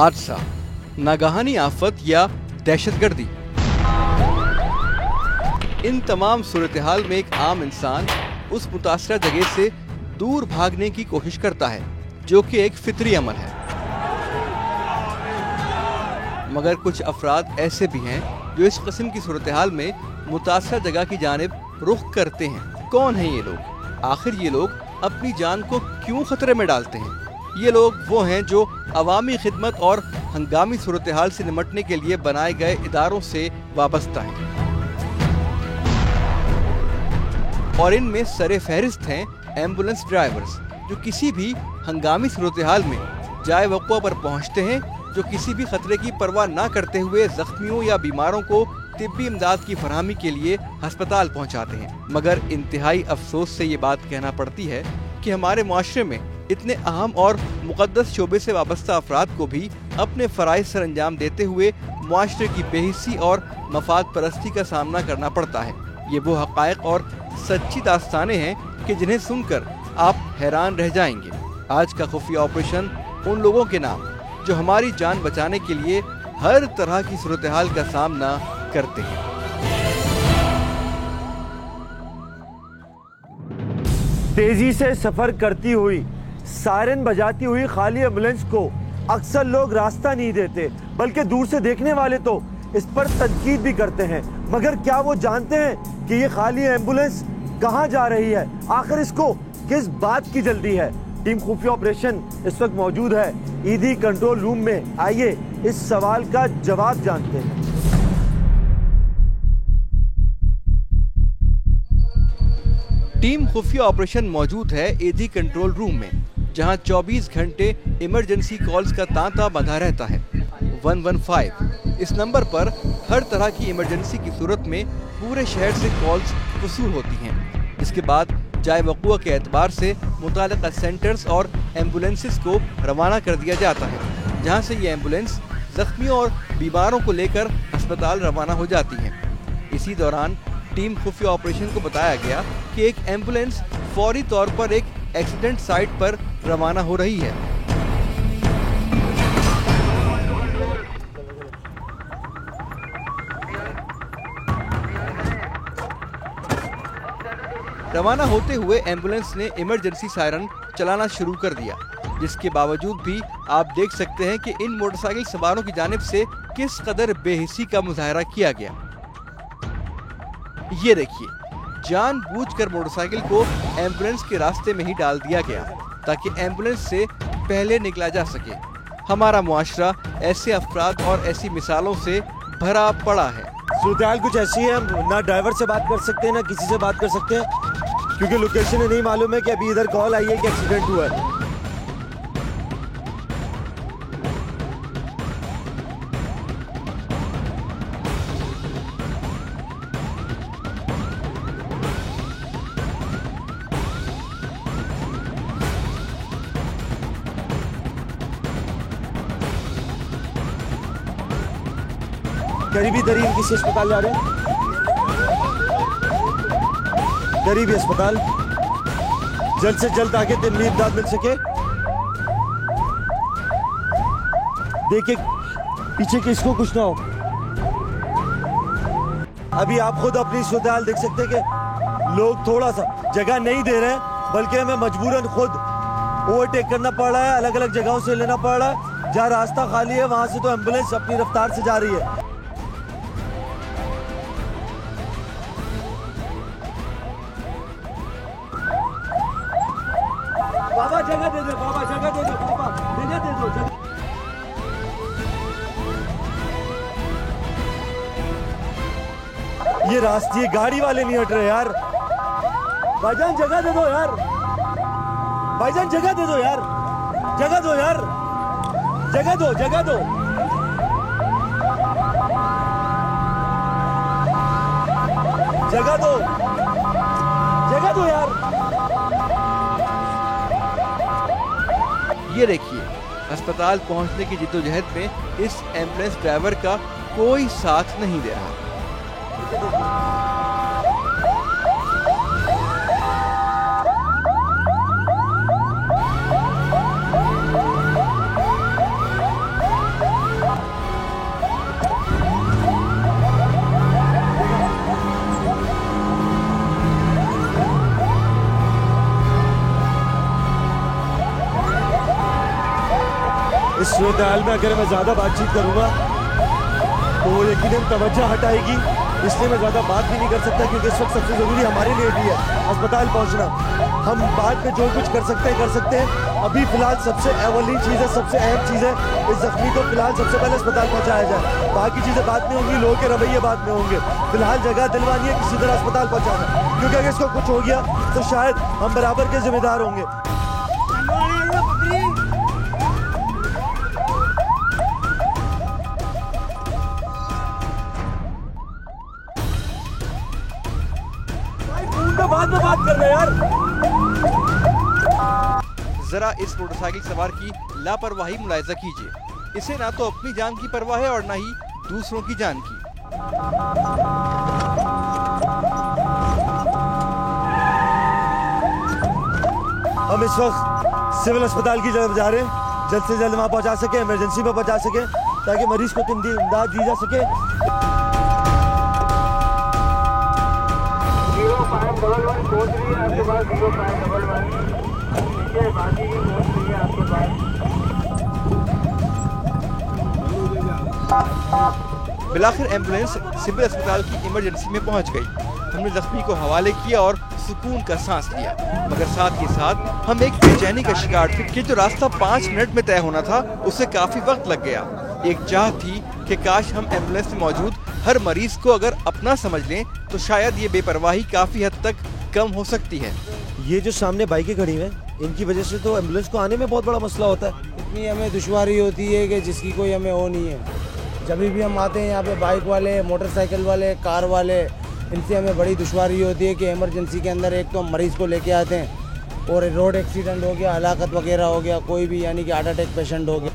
हादसा, नागहानी आफत या दहशतगर्दी। इन तमाम सूरत हाल में एक आम इंसान उस मुतासरा जगह से दूर भागने की कोशिश करता है, जो कि एक फितरी अमल है। मगर कुछ अफराद ऐसे भी हैं जो इस किस्म की सूरत हाल में मुतासरा जगह की जानिब रुख करते हैं। कौन है ये लोग? आखिर ये लोग अपनी जान को क्यों खतरे में डालते हैं? ये लोग वो हैं जो अवामी खिदमत और हंगामी सूरत हाल से निमटने के लिए बनाए गए इदारों से वाबस्ता हैं, और इनमें सरे फहरिस्त हैं एम्बुलेंस ड्राइवर्स, जो किसी भी हंगामी सूरत हाल में जाए वक़्वा पर पहुंचते हैं, जो किसी भी खतरे की परवाह न करते हुए जख्मियों या बीमारों को तिब्बी इमदाद की फरहमी के लिए अस्पताल पहुंचाते हैं। मगर इंतहाई अफसोस से ये बात कहना पड़ती है कि हमारे मुआशरे में इतने अहम और मुक़द्दस शोबे से वाबस्ता अफराद को भी अपने फ़राइज़ सर अंजाम देते हुए मुआशरे की बेहिस्सी और मफाद परस्ती का सामना करना पड़ता है। ये वो हक़ाइक़ और सच्ची दास्तानें हैं कि जिन्हें सुनकर आप हैरान रह जाएंगे। आज का खुफिया ऑपरेशन उन लोगों के नाम जो हमारी जान बचाने के लिए हर तरह की सूरत हाल का सामना करते हैं। तेजी से सफर करती हुई, सायरन बजाती हुई खाली एम्बुलेंस को अक्सर लोग रास्ता नहीं देते, बल्कि दूर से देखने वाले तो इस पर तनकीद भी करते हैं। मगर क्या वो जानते हैं कि ये खाली एम्बुलेंस कहाँ जा रही है? आखिर इसको किस बात की जल्दी है? टीम खुफिया ऑपरेशन इस वक्त मौजूद है ईदी कंट्रोल रूम में। आइए इस सवाल का जवाब जानते हैं। टीम खुफिया ऑपरेशन मौजूद है ईदी कंट्रोल रूम में, जहां 24 घंटे इमरजेंसी कॉल्स का तांता बंधा रहता है। 115 इस नंबर पर हर तरह की इमरजेंसी की सूरत में पूरे शहर से कॉल्स वसूल होती हैं। इसके बाद जाए वक़ुआ के एतबार से मुतालिका सेंटर्स और एम्बुलेंसेस को रवाना कर दिया जाता है, जहां से ये एम्बुलेंस जख्मियों और बीमारों को लेकर अस्पताल रवाना हो जाती हैं। इसी दौरान टीम खुफिया ऑपरेशन को बताया गया कि एक एम्बुलेंस फौरी तौर पर एक एक्सीडेंट साइट पर रवाना हो रही है। रवाना होते हुए एम्बुलेंस ने इमरजेंसी सायरन चलाना शुरू कर दिया, जिसके बावजूद भी आप देख सकते हैं कि इन मोटरसाइकिल सवारों की जानिब से किस कदर बेहिस्सी का मुजाहरा किया गया। ये देखिए, जानबूझकर मोटरसाइकिल को एम्बुलेंस के रास्ते में ही डाल दिया गया ताकि एम्बुलेंस से पहले निकला जा सके। हमारा मुआशरा ऐसे अफराद और ऐसी मिसालों से भरा पड़ा है। सूरत-ए-हाल कुछ ऐसी है, हम ना ड्राइवर से बात कर सकते हैं ना किसी से बात कर सकते हैं, क्योंकि लोकेशन नहीं मालूम है कि अभी इधर कॉल आई है कि एक्सीडेंट हुआ है। करीबी तरीन किसी अस्पताल जा रहे हैं? करीबी अस्पताल, जल्द से जल्द आगे तिब्बी इमदाद मिल सके। देखिए पीछे किसको कुछ ना हो। अभी आप खुद अपनी सूरत-ए-हाल देख सकते हैं कि लोग थोड़ा सा जगह नहीं दे रहे हैं, बल्कि हमें मजबूरन खुद ओवरटेक करना पड़ रहा है, अलग अलग जगहों से लेना पड़ रहा है। जहाँ रास्ता खाली है वहां से तो एम्बुलेंस अपनी रफ्तार से जा रही है। बाबा जगह दे दो, बाबा जगह दे दो, बाबा जगह दे दो, जगह। ये रास्ते गाड़ी वाले नहीं हट रहे यार। भाईजान जगह दे दो यार, भाईजान जगह दे दो यार, जगह दो यार, जगह दो, जगह दो, जगह दो, जगह दो यार। ये देखिए, अस्पताल पहुंचने की जिद्दोजहद में इस एम्बुलेंस ड्राइवर का कोई साथ नहीं दे रहा। सूरत हाल में अगर मैं ज़्यादा बातचीत करूँगा तो वो यकीनन तवज्जो हटाएगी, इसलिए मैं ज़्यादा बात भी नहीं कर सकता, क्योंकि इस वक्त सबसे ज़रूरी हमारे लिए भी है अस्पताल पहुँचना। हम बाद में जो कुछ कर सकते हैं। अभी फ़िलहाल सबसे अवली चीज़ है, सबसे अहम चीज़ है, इस जख्मी को फ़िलहाल सबसे पहले अस्पताल पहुँचाया जाए। बाकी चीज़ें बाद में होंगी, लोगों के रवैये बाद में होंगे। फ़िलहाल जगह दिलवानी है किसी तरह अस्पताल पहुँचाना, क्योंकि अगर इसको कुछ हो गया तो शायद हम बराबर के जिम्मेदार होंगे। बाद में बात कर रहे हैं यार। जरा इस मोटरसाइकिल सवार की लापरवाही मुलाहिजा कीजिए। इसे ना तो अपनी जान की परवाह है और ना ही दूसरों की जान की। हम इस वक्त सिविल अस्पताल की तरफ जा रहे हैं, जल्द से जल्द वहां पहुंचा सके, इमरजेंसी में पहुंचा सके, ताकि मरीज को इमदाद दी जा सके। 0511 पहुंच रही है आपके पास, 0511 नीचे बाकी की पहुंच रही है आपके पास। बिलाखिर एम्बुलेंस सिविल अस्पताल की इमरजेंसी में पहुंच गई। हमने जख्मी को हवाले किया और सुकून का सांस लिया, मगर साथ ही साथ हम एक बेचैनी का शिकार थे कि जो रास्ता 5 मिनट में तय होना था उसे काफी वक्त लग गया। एक चाह थी कि काश हम एम्बुलेंस में मौजूद हर मरीज को अगर अपना समझ लें तो शायद ये बेपरवाही काफी हद तक कम हो सकती है। ये जो सामने बाइकें खड़ी हैं, इनकी वजह से तो एम्बुलेंस को आने में बहुत बड़ा मसला होता है। इतनी हमें दुश्वारी होती है कि जिसकी कोई हमें वो नहीं है। जब भी हम आते हैं यहाँ पे, बाइक वाले, मोटरसाइकिल वाले, कार वाले, इनसे हमें बड़ी दुश्वारी होती है कि इमरजेंसी के अंदर एक तो हम मरीज़ को लेके आते हैं और रोड एक्सीडेंट हो गया, हलाकत वगैरह हो गया, कोई भी यानी कि हार्ट अटैक पेशेंट हो गया।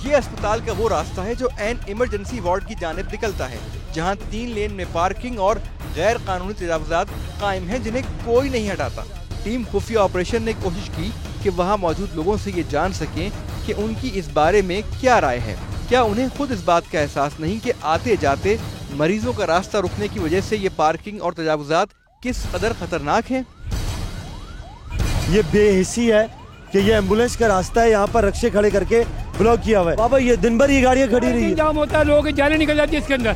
ये अस्पताल का वो रास्ता है जो एन इमरजेंसी वार्ड की जानिब निकलता है, जहां 3 लेन में पार्किंग और गैर कानूनी तजावुजात कायम हैं जिन्हें कोई नहीं हटाता। टीम खुफिया ऑपरेशन ने कोशिश की कि वहां मौजूद लोगों से ये जान सकें कि उनकी इस बारे में क्या राय है। क्या उन्हें खुद इस बात का एहसास नहीं कि आते जाते मरीजों का रास्ता रुकने की वजह से ये पार्किंग और तजावुजात किस कदर खतरनाक हैं? ये बेहिसी है कि ये एम्बुलेंस का रास्ता है, यहाँ पर रक्शे खड़े करके ब्लॉक किया हुआ है। बाबा ये दिन भर ये गाड़ियाँ खड़ी रही है, जाम होता है, लोगों की जाने निकल जाती है इसके अंदर,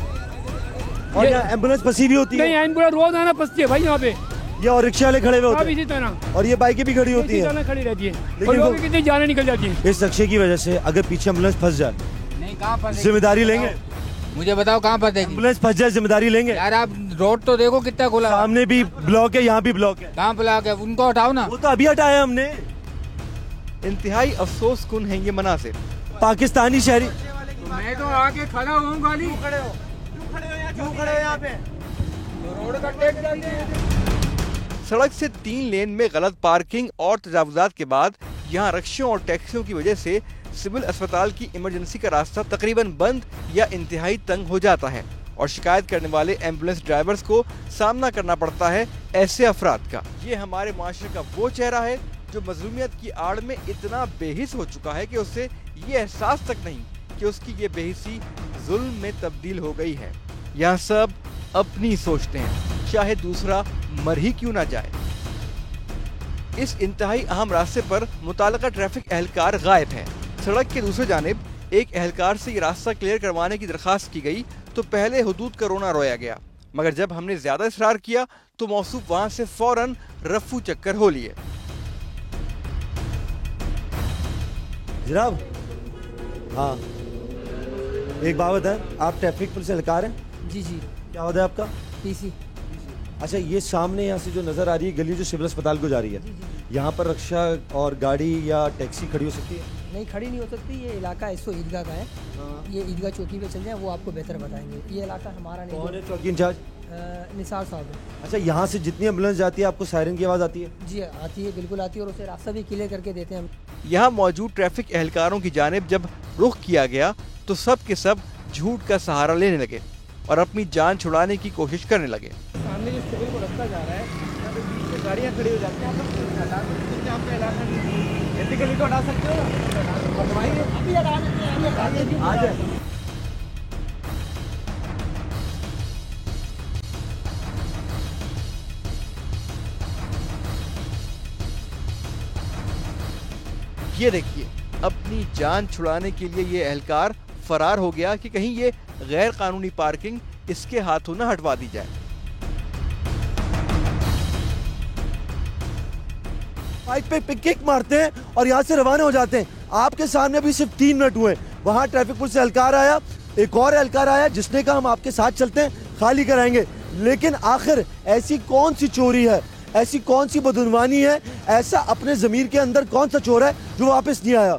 और यहाँ एम्बुलेंस फंसी हुई होती नहीं है। एम्बुलेंस रोज आना फंसती है भाई यहाँ पे, ये और रिक्शे वाले खड़े हुए होते इसी हैं, तरह और ये बाइकें भी खड़ी होती हैं। खड़ी रहती है लेकिन और लोगों वो- की कितनी जाने निकल जाती है। इस रक्शे की वजह से अगर पीछे एम्बुलेंस फंस जाए, नहीं कहाँ फंसेगी? जिम्मेदारी लेंगे? मुझे बताओ कहाँ फंसेगी? एम्बुलेंस फंस जाए, जिम्मेदारी लेंगे? यार आप रोड तो देखो कितना खुला है। सामने भी ब्लॉक है, यहाँ भी ब्लॉक है। कहाँ ब्लॉक है? उनको हटाओ ना। वो तो अभी हटाया हमने। इंतहाई अफसोस कुन है ये मनासिर। पाकिस्तानी शहरी मैं तो आके खड़ा हूँ गाली, सड़क से 3 लेन में गलत पार्किंग और तजावुजात के बाद यहाँ रक्शों और टैक्सियों की वजह से सिविल अस्पताल की इमरजेंसी का रास्ता तकरीबन बंद या इंतहाई तंग हो जाता है और शिकायत करने वाले एम्बुलेंस ड्राइवर्स को सामना करना पड़ता है ऐसे अफराद का। ये हमारे माशरे का वो चेहरा है जो मजलूमियत की आड़ में इतना बेहिस हो चुका है कि उसे ये एहसास तक नहीं कि उसकी ये बेहिसी जुल्म में तब्दील हो गई है। यहाँ सब अपनी सोचते हैं, चाहे दूसरा मर ही क्यों ना जाए। इस इंतहाई अहम रास्ते पर मुताल्लिका ट्रैफिक एहलकार गायब है। सड़क के दूसरी जानिब एक एहलकार से ये रास्ता क्लियर करवाने की दरखास्त की गई तो पहले हुदूद का रोना रोया गया, मगर जब हमने ज्यादा इसरार किया तो मौसूफ वहाँ से फौरन रफ्फू चक्कर हो लिए। जनाब, हाँ एक बात बताएं, आप ट्रैफिक पुलिस एहलकार हैं? जी जी, क्या होता है आपका? पीसी। अच्छा, ये सामने यहाँ से जो नज़र आ रही है गली जो सिविल अस्पताल को जा रही है, यहाँ पर रक्षा और गाड़ी या टैक्सी खड़ी हो सकती है? नहीं, खड़ी नहीं हो सकती। ये इलाका इसको ईदगाह का है, ये ईदगाह चौकी पे चल जाए, वो आपको बेहतर बताएंगे। ये इलाका हमारा नहीं। कौन है चौकी इंचार्ज? निसार साहब है। अच्छा, यहाँ से जितनी एम्बुलेंस जाती है आपको सायरन की आवाज़ आती है? जी आती है, बिल्कुल आती है, और उसे रास्ता भी क्लियर करके देते हैं हम। यहाँ मौजूद ट्रैफिक एहलकारों की जानिब जब रुख किया गया तो सब के सब झूठ का सहारा लेने लगे और अपनी जान छुड़ाने की कोशिश करने लगे। सामने जो सिविल को रास्ता जा रहा है, यहाँ पे बीच में गाड़ियाँ खड़ी हो जाती हैं, आप लोग हटा सकते हैं, आपका इलाका नहीं, एथिकली तो हटा सकते हो ना, हटवाइए, अभी हटा देते हैं, अभी हटा देते हैं। आ जाए। ये देखिए, अपनी जान छुड़ाने के लिए ये एहलकार फरार हो गया कि कहीं ये गैर कानूनी पार्किंग इसके हाथों न हटवा दी जाए। बाइक पे किक मारते हैं और यहाँ से रवाना हो जाते हैं। आपके सामने भी सिर्फ 3 मिनट हुए, वहाँ ट्रैफिक पुलिस से एहलकार आया, एक और एहलकार आया जिसने कहा हम आपके साथ चलते हैं, खाली कराएंगे। लेकिन आखिर ऐसी कौन सी चोरी है, ऐसी कौन सी बदनवानी है, ऐसा अपने ज़मीर के अंदर कौन सा चोर है जो वापस नहीं आया?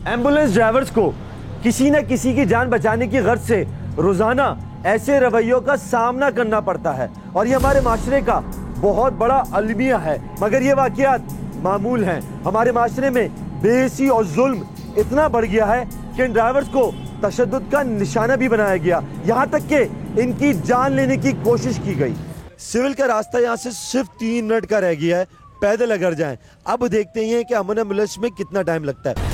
एम्बुलेंस ड्राइवर्स को किसी न किसी की जान बचाने की गर्ज से रोजाना ऐसे रवैयों का सामना करना पड़ता है और ये हमारे माशरे का बहुत बड़ा अलमिया है। मगर ये वाकयात मामूल हैं। हमारे माशरे में बेहिसी और जुल्म इतना बढ़ गया है कि इन ड्राइवर्स को तशद्दुद का निशाना भी बनाया गया, यहाँ तक कि इनकी जान लेने की कोशिश की गई। सिविल का रास्ता यहाँ से सिर्फ 3 मिनट का रह गया है, पैदल अगर जाएं। अब देखते हैं कि अमन एम्बुलेंस में कितना टाइम लगता है।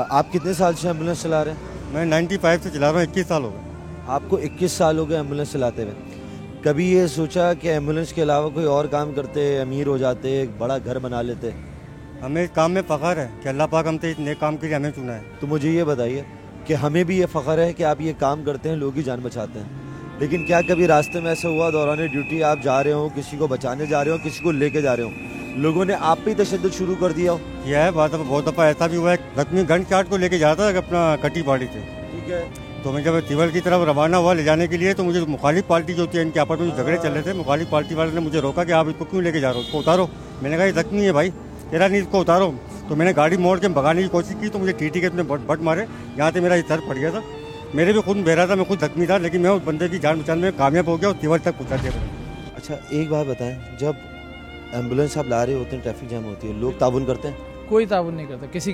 आप कितने साल से एम्बुलेंस चला रहे हैं? मैं 95 से चला रहा हूँ, 21 साल हो गए। आपको 21 साल हो गए एम्बुलेंस चलाते हुए। कभी ये सोचा कि एम्बुलेंस के अलावा कोई और काम करते, अमीर हो जाते, एक बड़ा घर बना लेते? हमें इस काम में फ़ख्र है कि अल्लाह पाक हमसे इस नेक काम के लिए हमें चुना है। तो मुझे ये बताइए कि हमें भी ये फ़ख्र है कि आप ये काम करते हैं, लोगों की जान बचाते हैं। लेकिन क्या कभी रास्ते में ऐसा हुआ दौरान ड्यूटी आप जा रहे हो, किसी को बचाने जा रहे हो, किसी को लेके जा रहे हो, लोगों ने आप पे तशद्दुद शुरू कर दिया हो? यह है बात, बहुत दफ़ा ऐसा भी हुआ है। जख्मी गन चाट को लेके जाता था अपना कटी पहाड़ी से, ठीक है। तो मैं जब तिवल की तरफ रवाना हुआ ले जाने के लिए, तो मुझे मुखालिफ पार्टी जो होती है, इनके आपस में जो झगड़े चल रहे थे, मुखालिफ पार्टी वाले ने मुझे रोका कि आप इसको क्यों लेके जा रहे हो, इसको उतारो। मैंने कहा ये जख्मी है भाई, तेरा नहीं, इसको उतारो। तो मैंने गाड़ी मोड़ के भगाने की कोशिश की, तो मुझे टीटी के इसमें बट मारे, यहाँ से मेरा सर पड़ गया था। मेरे भी खुद बह रहा था, मैं खुद जख्मी था, लेकिन मैं उस बंदे की जान बचाने में कामयाब हो गया और तिवल तक पहुँचा दिया। अच्छा एक बात बताएं, जब एम्बुलेंस आप ला रहे होते हैं, ट्रैफिक जाम होती है, लोग ताउन करते हैं? कोई ताउन नहीं करता, किसी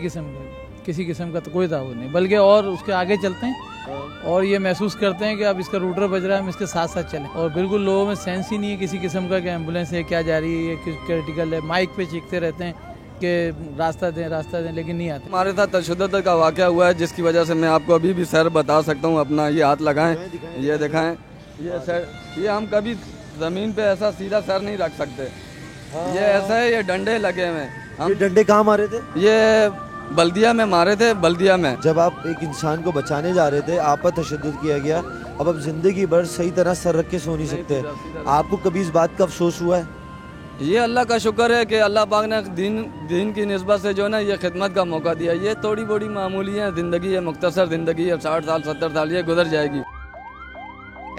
किस्म का तो कोई ताउन नहीं, बल्कि और उसके आगे चलते हैं और ये महसूस करते हैं कि अब इसका रूटर बज रहा है, हम इसके साथ साथ चलें। और बिल्कुल लोगों में सेंस ही नहीं है किसी किस्म का कि एम्बुलेंस है, क्या जा रही है, ये क्रिटिकल है। माइक पे चीखते रहते हैं कि रास्ता दें, लेकिन नहीं आते। हमारे साथ तशद्दुद का वाक़या हुआ है, जिसकी वजह से मैं आपको अभी भी सर बता सकता हूँ। अपना ये हाथ लगाएं, ये दिखाएं, ये सर, ये हम कभी ज़मीन पे ऐसा सीधा सर नहीं रख सकते। ये ऐसा है, ये डंडे लगे हुए हैं। ये डंडे कहाँ मारे थे? ये बल्दिया में मारे थे, बल्दिया में। जब आप एक इंसान को बचाने जा रहे थे, आप पर तशद्दुद किया गया, अब आप जिंदगी भर सही तरह सर रख के सो नहीं सकते। आपको कभी इस बात का अफसोस हुआ है? ये अल्लाह का शुक्र है कि अल्लाह पाक ने दीन की निस्बत से जो ना ये खिदमत का मौका दिया। ये थोड़ी बड़ी मामूली है, ज़िंदगी है, मुख्तसर ज़िंदगी है, 60 साल 70 साल ये गुजर जाएगी।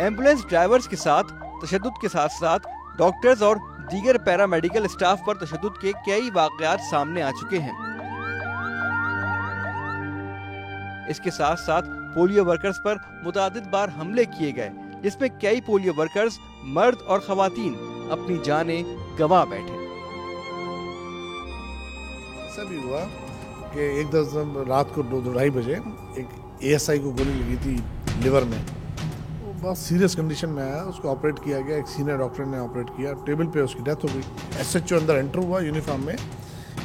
एम्बुलेंस ड्राइवर्स के साथ तशद्दुद के साथ साथ डॉक्टर्स और दीगर पैरामेडिकल स्टाफ पर तशद्दुद के कई वाक़यात सामने आ चुके हैं। इसके साथ साथ पोलियो वर्कर्स पर मुतादिद बार हमले किए गए, जिसमें कई पोलियो वर्कर्स मर्द और खवातीन अपनी जानें गंवा बैठे। ऐसा भी हुआ कि एक दस रात को 2-2:30 बजे एक ASI को गोली लगी थी लिवर में। वो बहुत सीरियस कंडीशन में आया, उसको ऑपरेट किया गया, एक सीनियर डॉक्टर ने ऑपरेट किया, टेबल पे उसकी डेथ हो गई। SHO अंदर एंटर हुआ यूनिफॉर्म में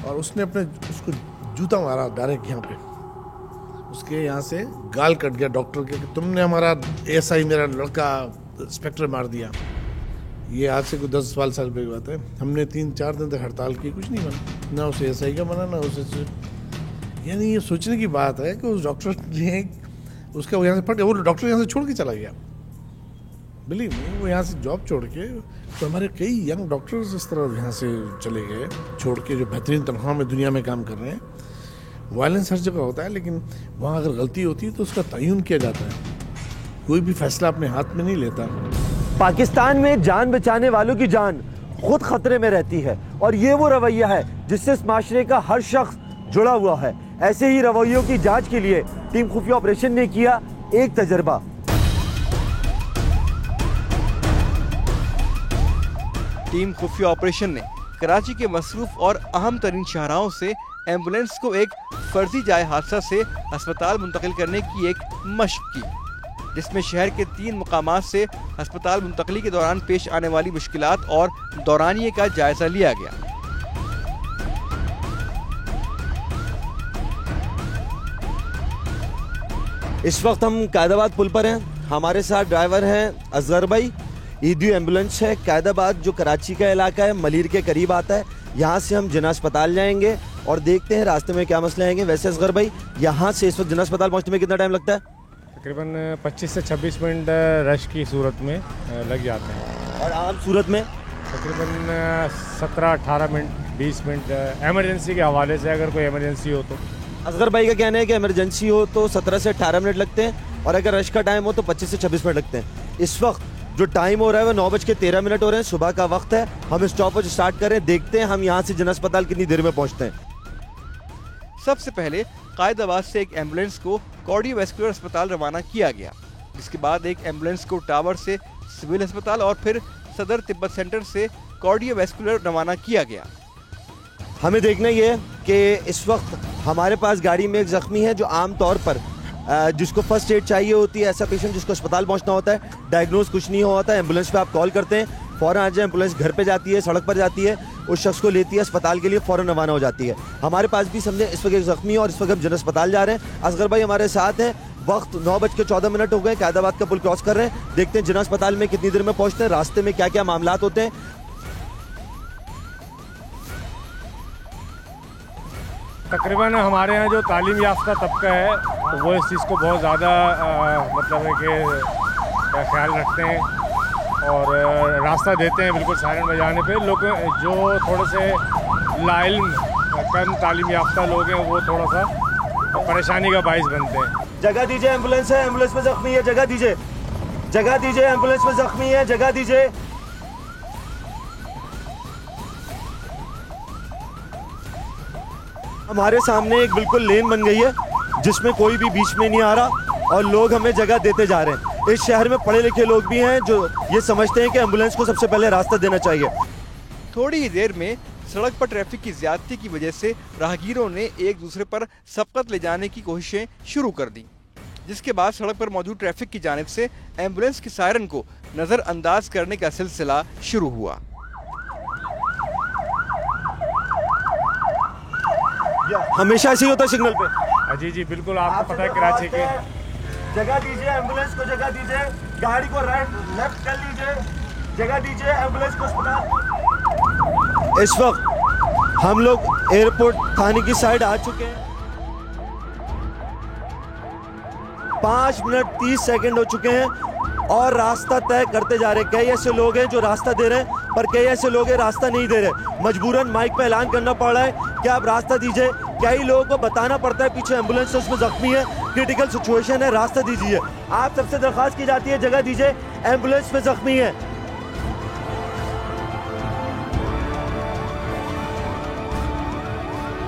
और उसने उसको जूता मारा डायरेक्ट यहाँ पे, उसके यहाँ से गाल कट गया डॉक्टर के, तुमने हमारा ASI मेरा लड़का इंस्पेक्टर मार दिया। ये आज से कुछ 10-12 साल पहले की बात है। हमने 3-4 दिन तक हड़ताल की, कुछ नहीं बना, ना उसे ASI का बना, ना उसे। यानी ये सोचने की बात है कि उस डॉक्टर ने उसका वो यहाँ से वो डॉक्टर यहाँ से छोड़ के चला गया। बिलीव मी, वो यहाँ से जॉब छोड़ के, तो हमारे कई यंग डॉक्टर्स इस तरह यहाँ से चले गए छोड़ के, जो बेहतरीन तनख्वाह में दुनिया में काम कर रहे हैं। वायलेंस हर जगह होता है, लेकिन वहाँ अगर गलती होती है तो उसका तयन किया जाता है, कोई भी फैसला अपने हाथ में नहीं लेता। पाकिस्तान में जान बचाने वालों की जान खुद खतरे में रहती है और ये वो रवैया है जिससे इस माशरे का हर शख्स जुड़ा हुआ है। ऐसे ही रवैयों की जांच के लिए टीम खुफिया ऑपरेशन ने किया एक तजर्बा। टीम खुफिया ऑपरेशन ने कराची के मसरूफ और अहम तरीन शाहराहों से एम्बुलेंस को एक फर्जी जाए हादसा से अस्पताल मुंतकिल करने की एक मशक की, जिसमें शहर के 3 मुकामात से अस्पताल मुंतकली के दौरान पेश आने वाली मुश्किलात और दौरानिये का जायजा लिया गया। इस वक्त हम कायदाबाद पुल पर हैं। हमारे साथ ड्राइवर हैं असगर भाई। ईदी एम्बुलेंस है कायदाबाद, जो कराची का इलाका है, मलिर के करीब आता है। यहाँ से हम जिना अस्पताल जाएंगे और देखते हैं रास्ते में क्या मसले आएंगे। वैसे असगर भाई, यहाँ से इस वक्त जिना अस्पताल पहुँचने में कितना टाइम लगता है? तकरीबन 25 से 26 मिनट रश की सूरत में लग जाते हैं, और आम सूरत में तकरीबन 17-18 मिनट 20 मिनट एमरजेंसी के हवाले से, अगर कोई एमरजेंसी हो तो। असगर भाई का कहना है कि इमरजेंसी हो तो 17 से 18 मिनट लगते हैं, और अगर रश का टाइम हो तो 25 से 26 मिनट लगते हैं। इस वक्त जो टाइम हो रहा है वो 9:13 हो रहे हैं, सुबह का वक्त है। हम स्टॉपेज स्टार्ट करें, देखते हैं हम यहाँ से जिना अस्पताल कितनी देर में पहुँचते हैं। सबसे पहले कायदाबाद से एक एम्बुलेंस को कार्डियोवैस्कुलर अस्पताल रवाना किया गया, जिसके बाद एक एम्बुलेंस को टावर से सिविल अस्पताल और फिर सदर तिब्बत सेंटर से कार्डियोवैस्कुलर रवाना किया गया। हमें देखना ये कि इस वक्त हमारे पास गाड़ी में एक जख्मी है जो आम तौर पर जिसको फर्स्ट एड चाहिए होती है, ऐसा पेशेंट जिसको अस्पताल पहुंचना होता है, डायग्नोज कुछ नहीं होता है, एम्बुलेंस पे आप कॉल करते हैं, फ़ौरन आ जाए, एम्बुलेंस घर पे जाती है, सड़क पर जाती है, उस शख्स को लेती है, अस्पताल के लिए फ़ौरन रवाना हो जाती है। हमारे पास भी समझे इस वक्त एक जख्मी है और इस वक्त हम जिना अस्पताल जा रहे हैं। असगर भाई हमारे साथ हैं। वक्त 9:14 हो गए, कायदाबाद का पुल क्रॉस कर रहे हैं। देखते हैं जिना अस्पताल में कितनी देर में पहुँचते हैं, रास्ते में क्या क्या मामलात होते हैं। तकरीबन हमारे यहाँ जो तालीम याफ्ता तबका है तो वो इस चीज़ को बहुत ज़्यादा मतलब है कि ख्याल रखते हैं और रास्ता देते हैं बिल्कुल सायरन बजाने पे। लोग जो थोड़े से लाइल्म कम तालीम याफ्ता लोग हैं वो थोड़ा सा परेशानी का बाइस बनते हैं। जगह दीजिए, एम्बुलेंस है, एम्बुलेंस में जख्मी है, जगह दीजिए, जगह दीजिए, एम्बुलेंस में जख्मी है, जगह दीजिए। हमारे सामने एक बिल्कुल लेन बन गई है जिसमें कोई भी बीच में नहीं आ रहा और लोग हमें जगह देते जा रहे हैं। इस शहर में पढ़े लिखे लोग भी हैं जो ये समझते हैं कि एम्बुलेंस को सबसे पहले रास्ता देना चाहिए। थोड़ी ही देर में सड़क पर ट्रैफिक की ज्यादती की वजह से राहगीरों ने एक दूसरे पर सबकत ले जाने की कोशिशें शुरू कर दी, जिसके बाद सड़क पर मौजूद ट्रैफिक की जानिब से एम्बुलेंस की सायरन को नजरअंदाज करने का सिलसिला शुरू हुआ। हमेशा ऐसे ही होता है सिग्नल पे। जी जी बिल्कुल, आपको पता है कराची के। जगह दीजिए, एम्बुलेंस को जगह दीजिए, गाड़ी को राइट लेफ्ट कर लीजिए, जगह दीजिए, एम्बुलेंस को अस्पताल। इस वक्त हम लोग एयरपोर्ट थाने की साइड आ चुके हैं। 5 मिनट 30 सेकंड हो चुके हैं और रास्ता तय करते जा रहे हैं। कई ऐसे लोग हैं जो रास्ता दे रहे हैं पर कई ऐसे लोग हैं रास्ता नहीं दे रहे। मजबूरन माइक पे ऐलान करना पड़ रहा है कि आप रास्ता दीजिए। कई लोगों को बताना पड़ता है पीछे एम्बुलेंस है, उसमें जख्मी है, क्रिटिकल सिचुएशन है, रास्ता दीजिए। आप सबसे दरख्वास्त की जाती है जगह दीजिए, एम्बुलेंस में जख्मी है।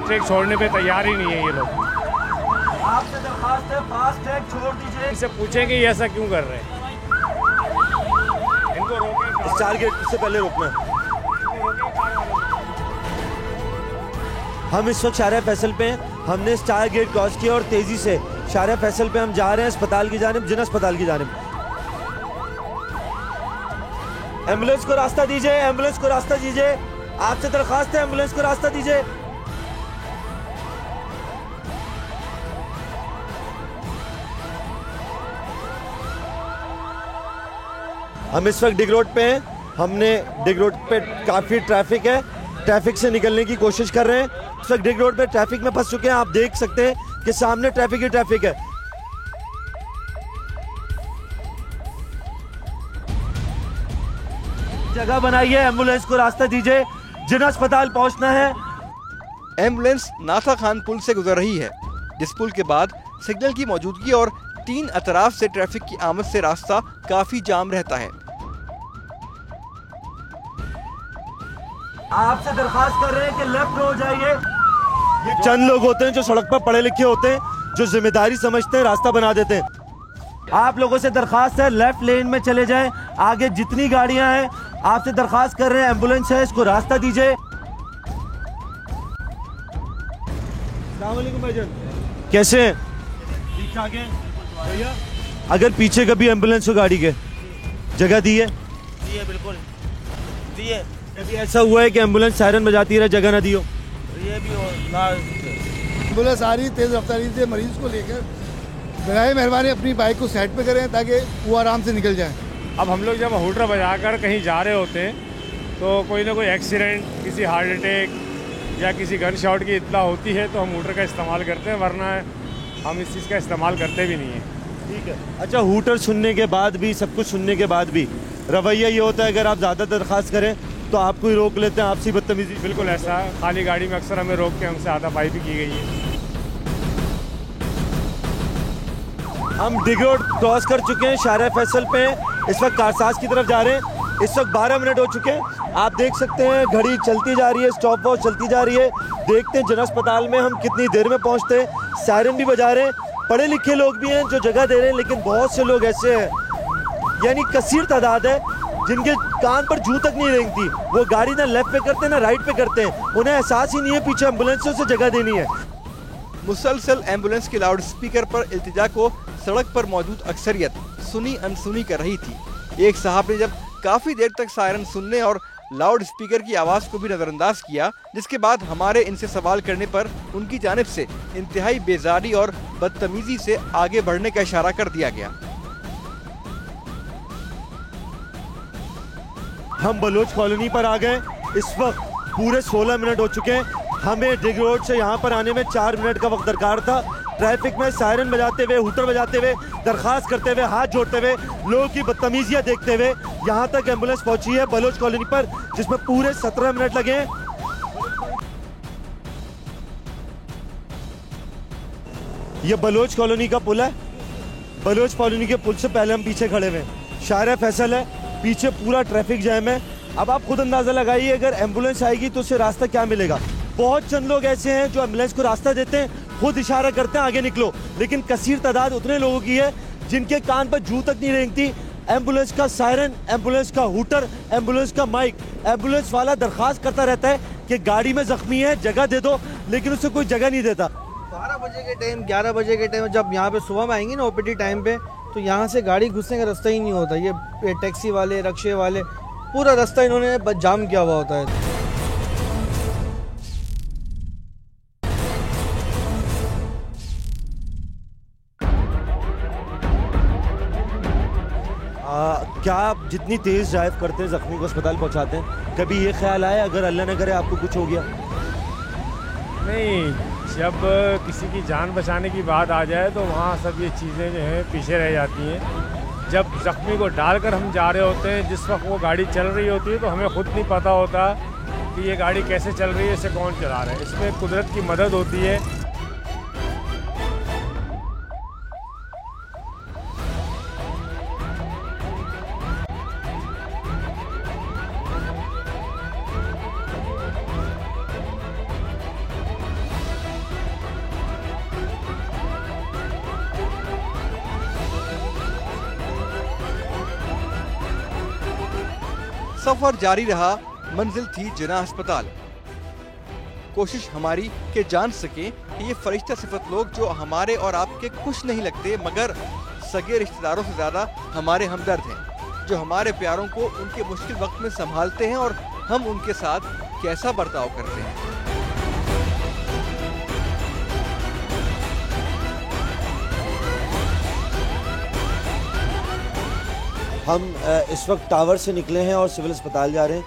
ट्रैक छोड़ने पे तैयार ही नहीं है ये लोग। आपसे दरख्वास्त है फास्ट ट्रैक छोड़ दीजिए। इनसे पूछेंगे ये ऐसा क्यों कर रहे हैं, इनको रोकें। स्टार गेट से पहले रोकना है। हम इस वक्त शाहरा फैसल पे हैं। हमने स्टार गेट क्रॉस किया और तेजी से शाहरा फैसल पे हम जा रहे हैं अस्पताल की जानिब, जिना अस्पताल की जानिब। एम्बुलेंस को रास्ता दीजिए, एम्बुलेंस को रास्ता दीजिए। आपसे दरख्वास्त है, एम्बुलेंस को रास्ता दीजिए। हम इस वक्त डिग रोड पे हैं। हमने डिग रोड पे काफ़ी ट्रैफिक है, ट्रैफिक से निकलने की कोशिश कर रहे हैं। इस वक्त डिग रोड पे ट्रैफिक में फंस चुके हैं। आप देख सकते हैं कि सामने ट्रैफिक ही ट्रैफिक है। जगह बनाइए, एम्बुलेंस को रास्ता दीजिए, जिना अस्पताल पहुंचना है। एम्बुलेंस नाथा खान पुल से गुजर रही है, जिस पुल के बाद सिग्नल की मौजूदगी और 3 अतराफ से ट्रैफिक की आमद से रास्ता काफी जाम रहता है। आपसे दरख्वास्त कर रहे हैं कि लेफ्ट हो जाइए। ये चंद लोग होते हैं जो सड़क पर पढ़े लिखे होते हैं, जो जिम्मेदारी समझते हैं, रास्ता बना देते हैं। आप लोगों से दरख्वास्त है लेफ्ट लेन में चले जाएं। आगे जितनी गाड़ियां हैं आपसे दरख्वास्त कर रहे हैं, एम्बुलेंस है, इसको रास्ता दीजिए। अस्सलाम वालेकुम भाईजान, कैसे हैं? ठीक ठाक हैं भैया। अगर पीछे कभी एम्बुलेंस हो गाड़ी के जगह दी है? दी है, बिल्कुल दी है। कभी ऐसा हुआ है कि एम्बुलेंस सायरन बजाती रहे जगह ना दी हो? ये भी हो ना, एम्बुलेंस आ रही तेज़ रफ्तारी से मरीज को लेकर, बराए मेहरबानी अपनी बाइक को साइड पे करें ताकि वो आराम से निकल जाए। अब हम लोग जब हूटर बजाकर कहीं जा रहे होते हैं तो कोई ना कोई एक्सीडेंट, किसी हार्ट अटैक या किसी गन शॉट की इत्तला होती है तो हम हूटर का इस्तेमाल करते हैं, वरना हम इस चीज़ का इस्तेमाल करते भी नहीं हैं। ठीक है। अच्छा, हूटर सुनने के बाद भी, सब कुछ सुनने के बाद भी रवैया ये होता है अगर आप ज़्यादा दरख्वास्त करें तो आपको ही रोक लेते हैं, आपसी बदतमीजी? बिल्कुल ऐसा है, खाली गाड़ी में अक्सर हमें रोक के हमसे हाथापाई भी की गई है। हम डिग रोड क्रॉस कर चुके हैं, शारा फैसल पे इस वक्त कारसाज की तरफ जा रहे हैं। इस वक्त 12 मिनट हो चुके हैं, आप देख सकते हैं घड़ी चलती जा रही है, स्टॉप वॉच चलती जा रही है। देखते हैं जन अस्पताल में हम कितनी देर में पहुंचते हैं। सायरन भी बजा रहे हैं, पढ़े लिखे लोग भी हैं जो जगह दे रहे हैं, लेकिन बहुत से लोग ऐसे हैं, यानी कसीर तादाद है जिनके कान पर जूं तक नहीं रेंगती। वो गाड़ी ना लेफ्ट पे करते हैं ना राइट पे करते हैं, उन्हें एहसास ही नहीं है पीछे एम्बुलेंस से जगह देनी है। मुसलसल एम्बुलेंस के लाउड स्पीकर पर इल्तिजा को सड़क पर मौजूद अक्सरियत सुनी अनसुनी कर रही थी। एक साहब ने जब काफी देर तक सायरन सुनने और लाउड स्पीकर की आवाज को भी नजरअंदाज किया, जिसके बाद हमारे इनसे सवाल करने पर उनकी जानिब से इंतहाई बेजारी और बदतमीजी से आगे बढ़ने का इशारा कर दिया गया। हम बलोच कॉलोनी पर आ गए। इस वक्त पूरे 16 मिनट हो चुके हैं। हमें डिग रोड से यहाँ पर आने में 4 मिनट का वक्त दरकार था। ट्रैफिक में सायरन बजाते हुए, हूटर बजाते हुए, दरखास्त करते हुए, हाथ जोड़ते हुए, लोगों की बदतमीजियाँ देखते हुए यहाँ तक एम्बुलेंस पहुंची है बलोच कॉलोनी पर, जिसमें पूरे 17 मिनट लगे हैं। ये बलोच कॉलोनी का पुल है। बलोच कॉलोनी के पुल से पहले हम पीछे खड़े हुए हैं। शारा फैसल है, पीछे पूरा ट्रैफिक जैम है। अब आप खुद अंदाजा लगाइए अगर एम्बुलेंस आएगी तो उससे रास्ता क्या मिलेगा। बहुत चंद लोग ऐसे हैं जो एम्बुलेंस को रास्ता देते हैं, खुद इशारा करते हैं आगे निकलो, लेकिन कसीर तादाद उतने लोगों की है जिनके कान पर जूं तक नहीं रेंगती। एम्बुलेंस का सायरन, एम्बुलेंस का हूटर, एम्बुलेंस का माइक, एम्बुलेंस वाला दरखास्त करता रहता है कि गाड़ी में जख्मी है जगह दे दो, लेकिन उसे कोई जगह नहीं देता। 12 बजे के टाइम, 11 बजे के टाइम जब यहाँ पे सुबह में आएंगे ना ओपीडी टाइम पे, तो यहाँ से गाड़ी घुसने का रास्ता ही नहीं होता। ये टैक्सी वाले, रिक्शे वाले, पूरा रास्ता इन्होंने जाम किया हुआ होता है। क्या आप जितनी तेज ड्राइव करते हैं जख्मी को अस्पताल पहुंचाते हैं, कभी ये ख्याल आया अगर अल्लाह न करे आपको कुछ हो गया? नहीं, जब किसी की जान बचाने की बात आ जाए तो वहाँ सब ये चीज़ें जो हैं पीछे रह जाती हैं। जब जख्मी को डालकर हम जा रहे होते हैं, जिस वक्त वो गाड़ी चल रही होती है तो हमें खुद नहीं पता होता कि ये गाड़ी कैसे चल रही है, इसे कौन चला रहा है। इसमें कुदरत की मदद होती है। सफर जारी रहा, मंजिल थी जिना अस्पताल। कोशिश हमारी कि जान सके कि ये फरिश्ता सिफत लोग जो हमारे और आपके कुछ नहीं लगते, मगर सगे रिश्तेदारों से ज्यादा हमारे हमदर्द हैं, जो हमारे प्यारों को उनके मुश्किल वक्त में संभालते हैं और हम उनके साथ कैसा बर्ताव करते हैं। हम इस वक्त टावर से निकले हैं और सिविल अस्पताल जा रहे हैं।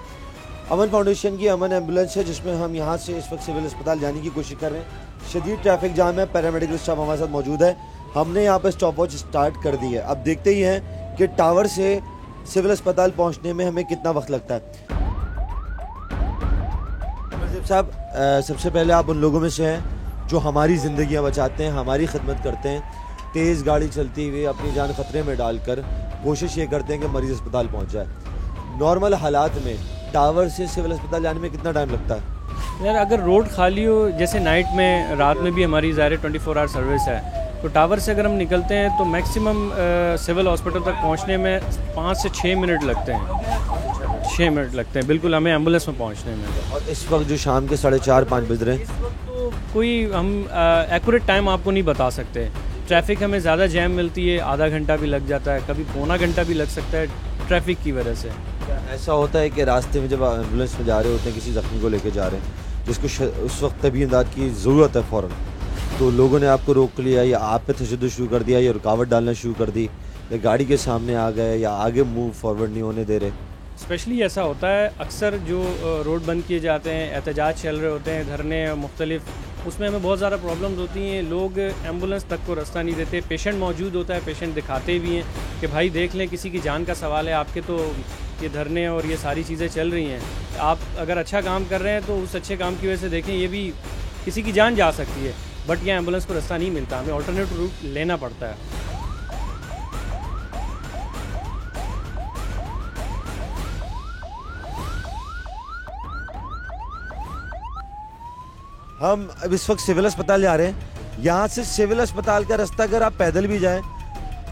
अमन फाउंडेशन की अमन एम्बुलेंस है जिसमें हम यहाँ से इस वक्त सिविल अस्पताल जाने की कोशिश कर रहे हैं। शदीद ट्रैफिक जाम है, पैरामेडिकल स्टाफ हमारे साथ मौजूद है। हमने यहाँ पर स्टॉप वॉच स्टार्ट कर दी है। अब देखते ही हैं कि टावर से सिविल अस्पताल पहुँचने में हमें कितना वक्त लगता है। साहब, सबसे पहले आप उन लोगों में से हैं जो हमारी ज़िंदगियाँ बचाते हैं, हमारी खिदमत करते हैं, तेज़ गाड़ी चलती हुई अपनी जान खतरे में डालकर कोशिश ये करते हैं कि मरीज़ अस्पताल पहुंच जाए। नॉर्मल हालात में टावर से सिविल अस्पताल जाने में कितना टाइम लगता है? यार अगर रोड खाली हो, जैसे नाइट में, रात में भी हमारी ज़ाहिर 24 आवर सर्विस है, तो टावर से अगर हम निकलते हैं तो मैक्सिमम सिविल हॉस्पिटल तक पहुंचने में 5 से 6 मिनट लगते हैं। 6 मिनट लगते हैं बिल्कुल हमें एम्बुलेंस में पहुंचने में। और इस वक्त जो शाम के 4:30-5 बज रहे हैं, इस वक्त तो कोई हम एक्यूरेट टाइम आपको नहीं बता सकते। ट्रैफिक हमें ज़्यादा जैम मिलती है, आधा घंटा भी लग जाता है, कभी पौना घंटा भी लग सकता है ट्रैफिक की वजह से। ऐसा होता है कि रास्ते में जब एम्बुलेंस में जा रहे होते हैं, किसी ज़ख्मी को लेके जा रहे हैं जिसको उस वक्त तबी इमदाद की ज़रूरत है फ़ौरन, तो लोगों ने आपको रोक लिया या आप पे तशद्दुद शुरू कर दिया या रुकावट डालना शुरू कर दी या गाड़ी के सामने आ गए या आगे मूव फॉरवर्ड नहीं होने दे रहे। स्पेशली ऐसा होता है अक्सर जो रोड बंद किए जाते हैं, एहतजाज चल रहे होते हैं, धरने मुख्तलिफ, उसमें हमें बहुत ज़्यादा प्रॉब्लम्स होती हैं। लोग एम्बुलेंस तक को रास्ता नहीं देते, पेशेंट मौजूद होता है, पेशेंट दिखाते भी हैं कि भाई देख लें किसी की जान का सवाल है, आपके तो ये धरने और ये सारी चीज़ें चल रही हैं, आप अगर अच्छा काम कर रहे हैं तो उस अच्छे काम की वजह से देखें ये भी किसी की जान जा सकती है। बट यहाँ एम्बुलेंस को रास्ता नहीं मिलता, हमें ऑल्टरनेट रूट लेना पड़ता है। हम अब इस वक्त सिविल अस्पताल जा रहे हैं। यहाँ से सिविल अस्पताल का रास्ता अगर आप पैदल भी जाएं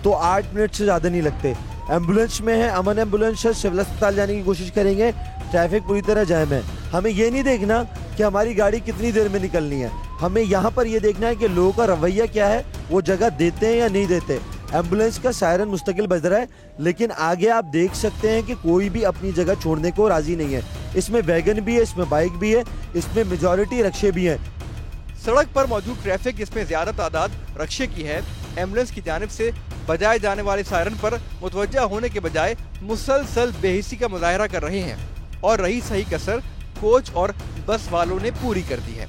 तो 8 मिनट से ज़्यादा नहीं लगते। एम्बुलेंस में है, अमन एम्बुलेंस है, सिविल अस्पताल जाने की कोशिश करेंगे, ट्रैफिक पूरी तरह जैम है। हमें ये नहीं देखना कि हमारी गाड़ी कितनी देर में निकलनी है, हमें यहाँ पर ये देखना है कि लोगों का रवैया क्या है, वो जगह देते हैं या नहीं देते। एम्बुलेंस का सायरन मुस्तकिल बज रहा है, लेकिन आगे आप देख सकते हैं कि कोई भी अपनी जगह छोड़ने को राजी नहीं है। इसमें वैगन भी है, इसमें बाइक भी है, इसमें मेजॉरिटी रक्शे भी हैं। सड़क पर मौजूद ट्रैफिक जिसमें ज्यादा तादाद रक्शे की है, एम्बुलेंस की जानिब से बजाए जाने वाले सायरन पर मुतवज्जा होने के बजाय मुसलसल बेहिसी का मुजाहरा कर रहे हैं और रही सही कसर कोच और बस वालों ने पूरी कर दी है।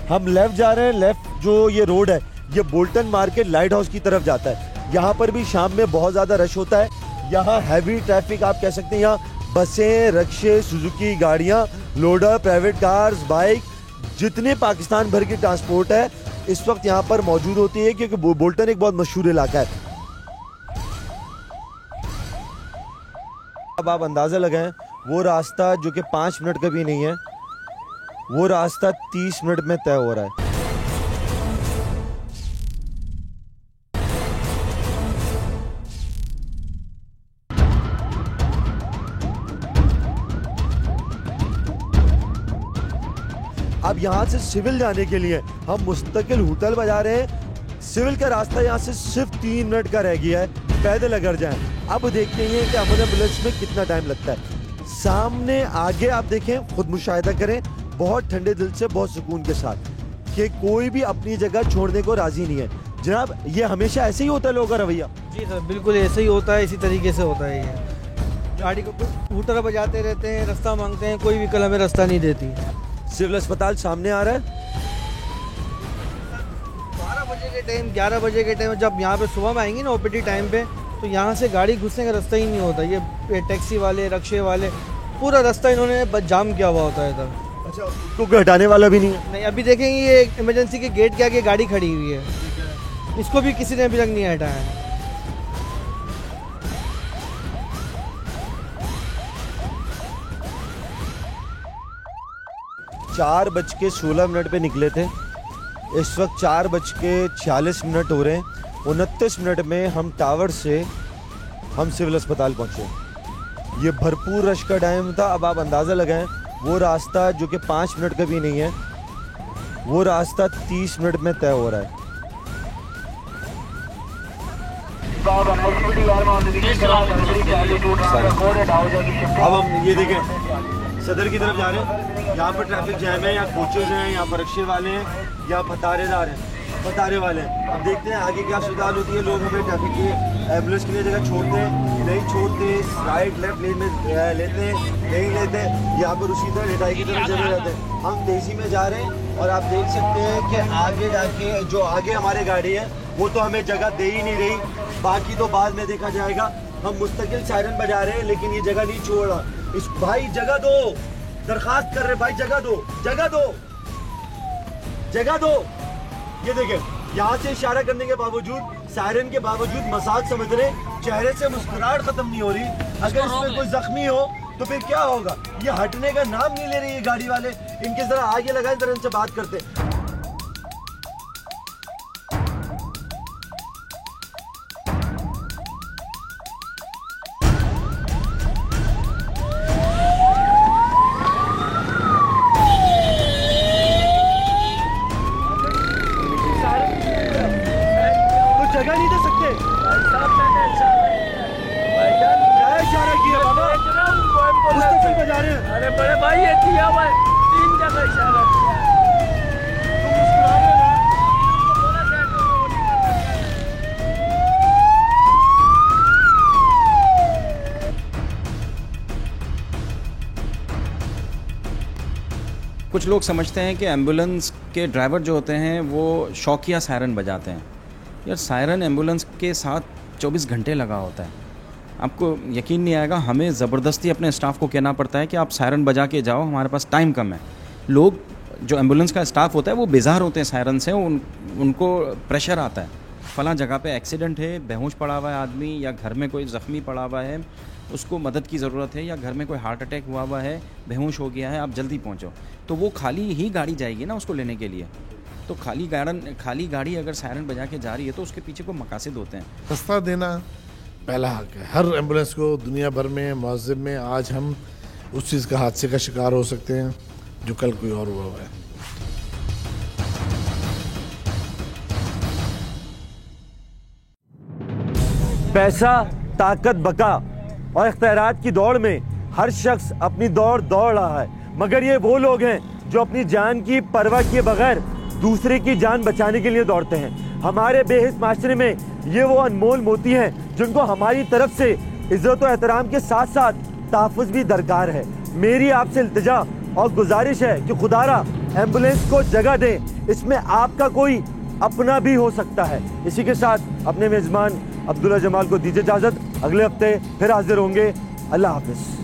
हम लेफ्ट जा रहे हैं, लेफ्ट जो ये रोड है ये बोल्टन मार्केट लाइट हाउस की तरफ जाता है। यहाँ पर भी शाम में बहुत ज़्यादा रश होता है, यहाँ हैवी ट्रैफिक आप कह सकते हैं। यहाँ बसें, रक्शे, सुजुकी गाड़ियाँ, लोडर, प्राइवेट कार्स, बाइक, जितने पाकिस्तान भर की ट्रांसपोर्ट है इस वक्त यहाँ पर मौजूद होती है, क्योंकि बोल्टन एक बहुत मशहूर इलाका है। अब आप अंदाज़ा लगाएं, वो रास्ता जो कि 5 मिनट का भी नहीं है, वो रास्ता 30 मिनट में तय हो रहा है। अब यहाँ से सिविल जाने के लिए हम मुस्तकिल होटल बजा रहे हैं। सिविल का रास्ता यहाँ से सिर्फ 3 मिनट का रह गया है पैदल अगर जाएं। अब देखते हैं कि अमन एम्बुलेंस में कितना टाइम लगता है। सामने आगे आप देखें, खुद मुशाहिदा करें, बहुत ठंडे दिल से, बहुत सुकून के साथ, कि कोई भी अपनी जगह छोड़ने को राजी नहीं है। जनाब, ये हमेशा ऐसे ही होता है लोगों का रवैया? जी सर, बिल्कुल ऐसे ही होता है, इसी तरीके से होता है। ये गाड़ी को हूटर बजाते रहते हैं, रास्ता मांगते हैं, कोई व्हीकल हमें रास्ता नहीं देती। सिविल अस्पताल सामने आ रहा है। 12 बजे के टाइम, 11 बजे के टाइम जब यहाँ पे सुबह में आएंगी ना ओपीडी टाइम पे, तो यहाँ से गाड़ी घुसने का रास्ता ही नहीं होता। ये टैक्सी वाले, रक्शे वाले, पूरा रास्ता इन्होंने जाम किया हुआ होता है इधर। अच्छा, उसको हटाने वाला भी नहीं है? नहीं, अभी देखेंगे ये इमरजेंसी के गेट के आगे गाड़ी खड़ी हुई है, इसको भी किसी ने अभी तक नहीं हटाया है। 4:16 पे निकले थे, इस वक्त 4:46 हो रहे हैं। 29 मिनट में हम टावर से हम सिविल अस्पताल पहुंचे। ये भरपूर रश का टाइम था। अब आप अंदाज़ा लगाएं, वो रास्ता जो कि 5 मिनट का भी नहीं है, वो रास्ता 30 मिनट में तय हो रहा है। अब हम ये देखें, सदर की तरफ जा रहे हैं। यहाँ पर ट्रैफिक जैम है, यहाँ कोचेज हैं, यहाँ पर रक्शे वाले हैं, यहाँ फतारेदार हैं, फतारे वाले हैं। अब देखते हैं आगे क्या सूरत होती है। लोग हमें ट्रैफिक की एम्बुलेंस के लिए जगह छोड़ते हैं, नहीं छोड़ते, राइट लेफ्ट लेन में लेते हैं, नहीं लेते, यहाँ पर उसी तरह लिटाई की तरफ जमे रहते हैं। हम तेज़ी में जा रहे हैं और आप देख सकते हैं कि आगे जाके जो आगे हमारे गाड़ी है वो तो हमें जगह दे ही नहीं रही, बाकी तो बाद में देखा जाएगा। हम मुस्तकिल सायरन बजा रहे हैं लेकिन ये जगह नहीं छोड़ रहा। इस भाई जगह दो, दरखास्त कर रहे भाई, जगह दो, जगह दो, जगह दो। ये देखें, यहाँ से इशारा करने के बावजूद, सायरन के बावजूद मजाक समझ रहे, चेहरे से मुस्कुराहट खत्म नहीं हो रही। अगर इसमें कोई जख्मी हो तो फिर क्या होगा? ये हटने का नाम नहीं ले रही है गाड़ी वाले। इनके जरा आगे लगाए, जरा इनसे बात करते। कुछ तो क्यों बजा रहे हैं? अरे बड़े भाई ये किया हुआ है, 3 जगह इशारा किया है। तुम मुस्कुरा रहे हो ना? कुछ लोग समझते हैं कि एम्बुलेंस के ड्राइवर जो होते हैं वो शौकिया सायरन बजाते हैं। यार सायरन एम्बुलेंस के साथ 24 घंटे लगा होता है। आपको यकीन नहीं आएगा, हमें ज़बरदस्ती अपने स्टाफ को कहना पड़ता है कि आप सायरन बजा के जाओ, हमारे पास टाइम कम है। लोग जो एम्बुलेंस का स्टाफ होता है वो बेजार होते हैं सायरन से, उनको प्रेशर आता है, फ़लाँ जगह पे एक्सीडेंट है, बेहोश पड़ा हुआ है आदमी, या घर में कोई ज़ख्मी पड़ा हुआ है, उसको मदद की ज़रूरत है, या घर में कोई हार्ट अटैक हुआ है, बेहोश हो गया है, आप जल्दी पहुंचो। तो वो खाली ही गाड़ी जाएगी ना उसको लेने के लिए। तो खाली गाड़ी अगर सायरन बजा के जा रही है तो उसके पीछे कोई मकासद होते हैं। रास्ता देना पहला हक है हर एम्बुलेंस को। दुनिया भर में मस्जिद में आज हम उस चीज़ का हादसे का शिकार हो सकते हैं जो कल कोई और हुआ है। पैसा, ताकत, बका और इख्तियारात की दौड़ में हर शख्स अपनी दौड़ रहा है, मगर ये वो लोग हैं जो अपनी जान की परवाह किए बगैर दूसरे की जान बचाने के लिए दौड़ते हैं। हमारे बेहिस माशरे में ये वो अनमोल मोती हैं जिनको हमारी तरफ से इज्जत और एहतराम के साथ साथ तहफ़्फ़ुज़ भी दरकार है। मेरी आपसे इल्तिजा और गुजारिश है कि खुदारा एम्बुलेंस को जगह दें, इसमें आपका कोई अपना भी हो सकता है। इसी के साथ अपने मेज़बान अब्दुल्ला जमाल को दीजिए इजाज़त। अगले हफ्ते फिर हाजिर होंगे। अल्लाह हाफ़िज़।